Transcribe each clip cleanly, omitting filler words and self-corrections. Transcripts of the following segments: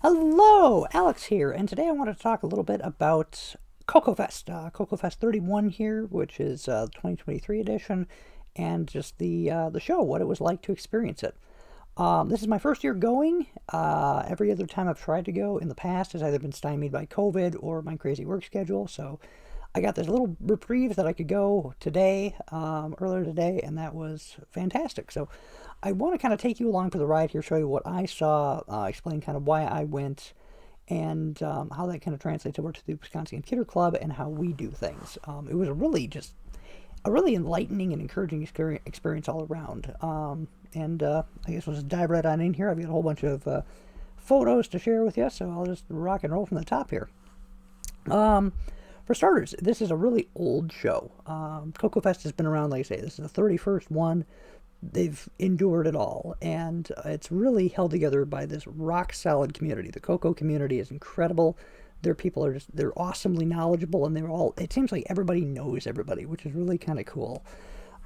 Hello, Alex here, and today I want to talk a little bit about CoCoFest, CoCoFest 31 here, which is the 2023 edition, and just the show, what it was like to experience it. This is my first year going. Every other time I've tried to go in the past has either been stymied by COVID or my crazy work schedule, so I got this little reprieve that I could go today, earlier today, and that was fantastic. So I want to kind of take you along for the ride here, show you what I saw, explain kind of why I went, and how that kind of translates over to the Wisconsin Theater Club and how we do things. It was a really enlightening and encouraging experience all around. And I guess we'll just dive right on in here. I've got a whole bunch of photos to share with you, so I'll just rock and roll from the top here. For starters, this is a really old show. CoCoFest has been around, like I say, this is the 31st one. They've endured it all, and it's really held together by this rock solid community. The CoCo community is incredible. Their people are they're awesomely knowledgeable, and it seems like everybody knows everybody, which is really kind of cool.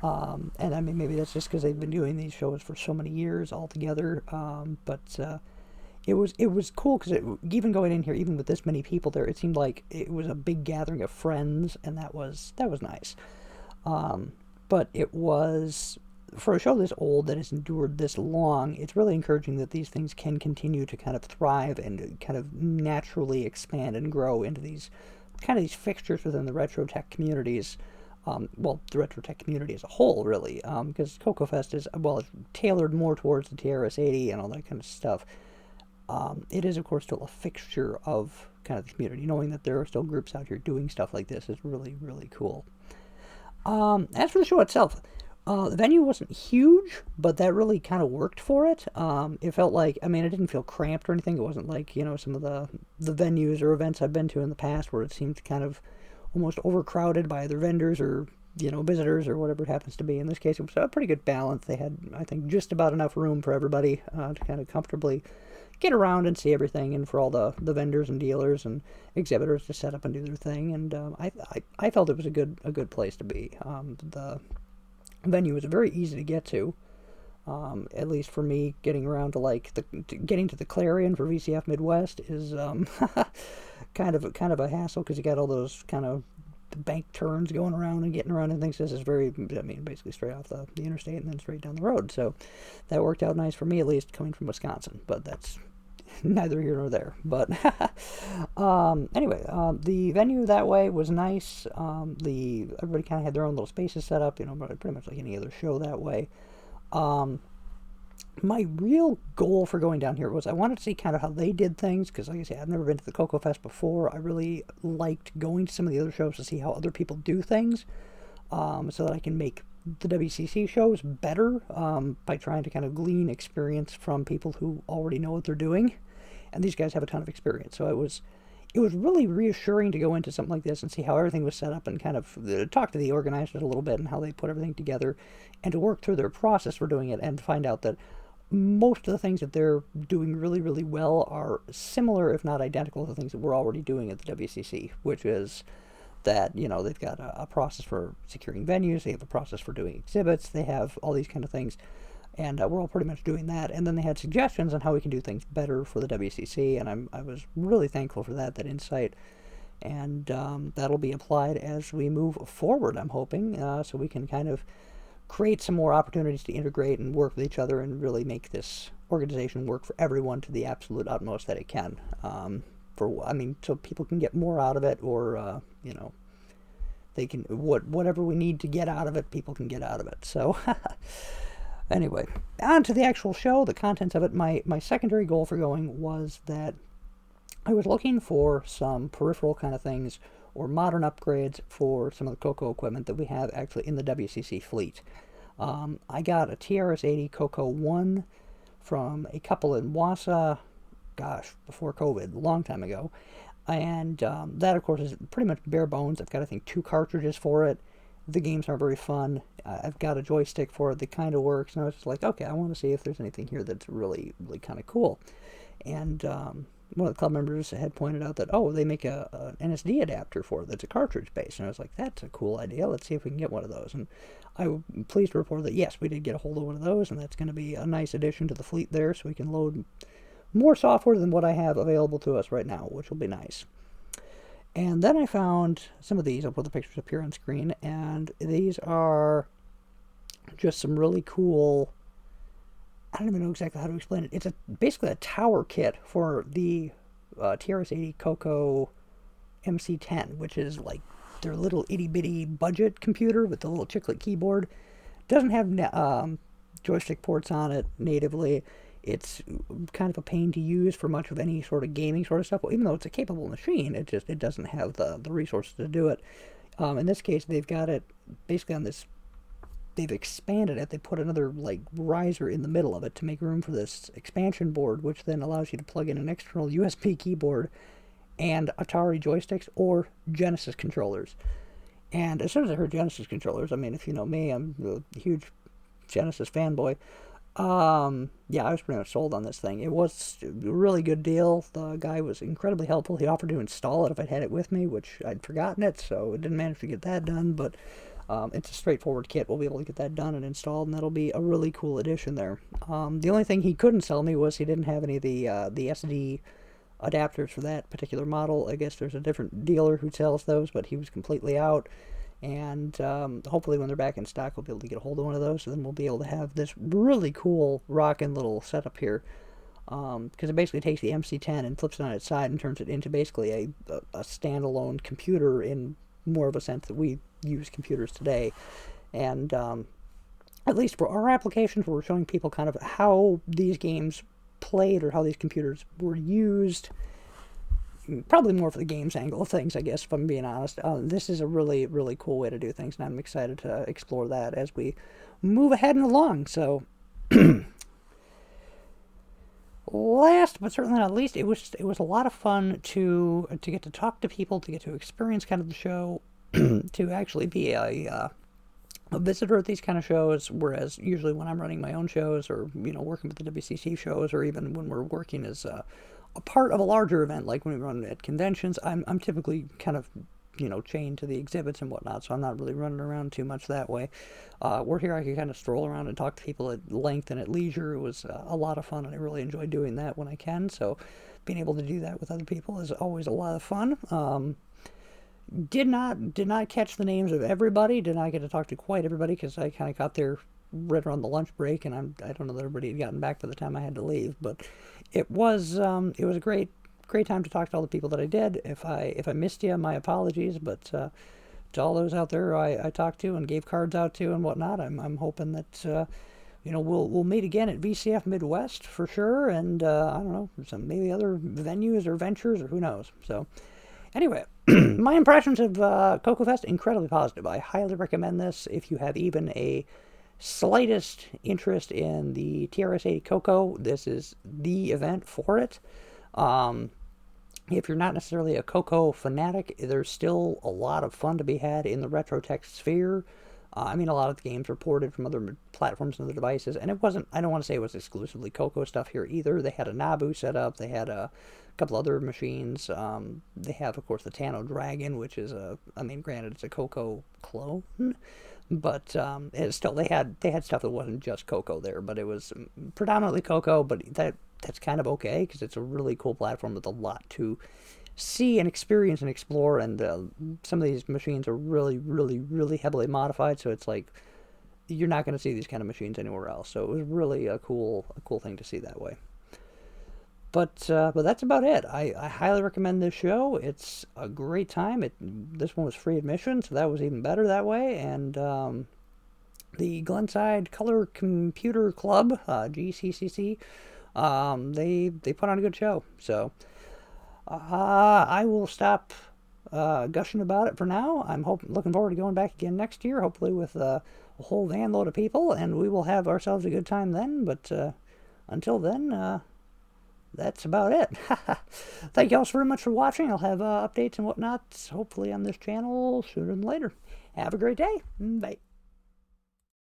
And I mean, maybe that's just because they've been doing these shows for so many years all together. But it was cool because even going in here, even with this many people there, it seemed like it was a big gathering of friends, and that was nice. But it was, for a show this old that has endured this long, it's really encouraging that these things can continue to kind of thrive and kind of naturally expand and grow into these fixtures within the retro tech communities. Well, the retro tech community as a whole, really, because CoCoFest is, well, it's tailored more towards the TRS-80 and all that kind of stuff. It is, of course, still a fixture of kind of the community. Knowing that there are still groups out here doing stuff like this is really, really cool. As for the show itself, the venue wasn't huge, but that really kind of worked for it. It felt like, I mean, it didn't feel cramped or anything. It wasn't like, some of the venues or events I've been to in the past where it seemed kind of almost overcrowded by either vendors or, visitors or whatever it happens to be. In this case, it was a pretty good balance. They had, I think, just about enough room for everybody to kind of comfortably get around and see everything, and for all the vendors and dealers and exhibitors to set up and do their thing. And I felt it was a good place to be. The venue was very easy to get to. At least for me, getting around to getting to the Clarion for VCF Midwest is kind of a hassle because you got all those kind of bank turns going around and getting around and things. This is basically straight off the interstate and then straight down the road. So that worked out nice for me, at least coming from Wisconsin. But that's neither here nor there. But anyway, the venue that way was nice. Everybody kind of had their own little spaces set up, pretty much like any other show that way. My real goal for going down here was I wanted to see kind of how they did things, because like I say, I've never been to the CoCoFest before. I really liked going to some of the other shows to see how other people do things, so that I can make the WCC shows better, by trying to kind of glean experience from people who already know what they're doing, and these guys have a ton of experience. So it was really reassuring to go into something like this and see how everything was set up, and kind of talk to the organizers a little bit and how they put everything together, and to work through their process for doing it, and find out that most of the things that they're doing really, really well are similar, if not identical, to the things that we're already doing at the WCC, which is that, they've got a process for securing venues, they have a process for doing exhibits, they have all these kind of things, and we're all pretty much doing that. And then they had suggestions on how we can do things better for the WCC, and I was really thankful for that insight, and that'll be applied as we move forward, I'm hoping, so we can kind of create some more opportunities to integrate and work with each other and really make this organization work for everyone to the absolute utmost that it can. So people can get more out of it, or they can whatever we need to get out of it, people can get out of it. So anyway, on to the actual show, the contents of it. My secondary goal for going was that I was looking for some peripheral kind of things or modern upgrades for some of the CoCo equipment that we have actually in the WCC fleet. I got a TRS-80 CoCo 1 from a couple in Wausau, before COVID, a long time ago. And that, of course, is pretty much bare bones. I've got, I think, 2 cartridges for it. The games aren't very fun. I've got a joystick for it that kind of works. And I was just like, okay, I want to see if there's anything here that's really, really kind of cool. And one of the club members had pointed out that, they make an NSD adapter for it that's a cartridge based. And I was like, that's a cool idea. Let's see if we can get one of those. And I'm pleased to report that, yes, we did get a hold of one of those, and that's going to be a nice addition to the fleet there, so we can load more software than what I have available to us right now, which will be nice. And then I found some of these. I'll put the pictures up here on screen. And these are just some really cool, I don't even know exactly how to explain it. It's basically a tower kit for the TRS-80 CoCo MC10, which is like their little itty-bitty budget computer with the little chiclet keyboard. Doesn't have joystick ports on it natively. It's kind of a pain to use for much of any sort of gaming sort of stuff. Well, even though it's a capable machine, it doesn't have the resources to do it. In this case, they've got it basically on this. They've expanded it. They put another like riser in the middle of it to make room for this expansion board, which then allows you to plug in an external USB keyboard and Atari joysticks or Genesis controllers. And as soon as I heard Genesis controllers, I mean, if you know me, I'm a huge Genesis fanboy. Yeah, I was pretty much sold on this thing. It was a really good deal. The guy was incredibly helpful. He offered to install it if I'd had it with me, which I'd forgotten it, so I didn't manage to get that done, but it's a straightforward kit. We'll be able to get that done and installed, and that'll be a really cool addition there. The only thing he couldn't sell me was he didn't have any of the SD adapters for that particular model. I guess there's a different dealer who sells those, but he was completely out. And hopefully when they're back in stock, we'll be able to get a hold of one of those, so then we'll be able to have this really cool rockin' little setup here. Because it basically takes the MC10 and flips it on its side and turns it into basically a standalone computer in more of a sense that we use computers today. And at least for our applications, we're showing people kind of how these games played or how these computers were used. Probably more for the games angle of things, I guess, if I'm being honest. This is a really, really cool way to do things, and I'm excited to explore that as we move ahead and along. So, last but certainly not least, it was a lot of fun to get to talk to people, to get to experience kind of the show, to actually be a visitor at these kind of shows. Whereas usually when I'm running my own shows, or working with the WCC shows, or even when we're working as a part of a larger event, like when we run at conventions, I'm typically kind of, chained to the exhibits and whatnot, so I'm not really running around too much that way. We're here, I can kind of stroll around and talk to people at length and at leisure. It was a lot of fun, and I really enjoy doing that when I can, so being able to do that with other people is always a lot of fun. Did not catch the names of everybody, did not get to talk to quite everybody, because I kind of got there right around the lunch break, and I don't know that everybody had gotten back by the time I had to leave, but it was a great time to talk to all the people that I did. If I missed you, my apologies, but to all those out there I talked to and gave cards out to and whatnot, I'm hoping that we'll meet again at VCF Midwest for sure, and I don't know, some maybe other venues or ventures, or who knows. So anyway, my impressions of CoCoFest, incredibly positive. I highly recommend this if you have even a slightest interest in the TRS-80 CoCo. This is the event for it. If you're not necessarily a CoCo fanatic, there's still a lot of fun to be had in the retro tech sphere. I mean, a lot of the games were ported from other platforms and other devices, and I don't want to say it was exclusively CoCo stuff here either. They had a Nabu set up, they had a couple other machines. They have, of course, the Tano Dragon, which is granted, it's a CoCo clone, but it's still, they had stuff that wasn't just CoCo there, but it was predominantly CoCo, but that's kind of okay, because it's a really cool platform with a lot to see and experience and explore, and some of these machines are really, really, really heavily modified, so it's like you're not going to see these kind of machines anywhere else. So it was really a cool thing to see that way. But that's about it. I highly recommend this show. It's a great time. This one was free admission, so that was even better that way. And the Glenside Color Computer Club, GCCC, they put on a good show. So I will stop gushing about it for now. I'm looking forward to going back again next year, hopefully with a whole van load of people, and we will have ourselves a good time then. But until then, that's about it. Thank you all so very much for watching. I'll have updates and whatnot, hopefully on this channel sooner than later. Have a great day. Bye.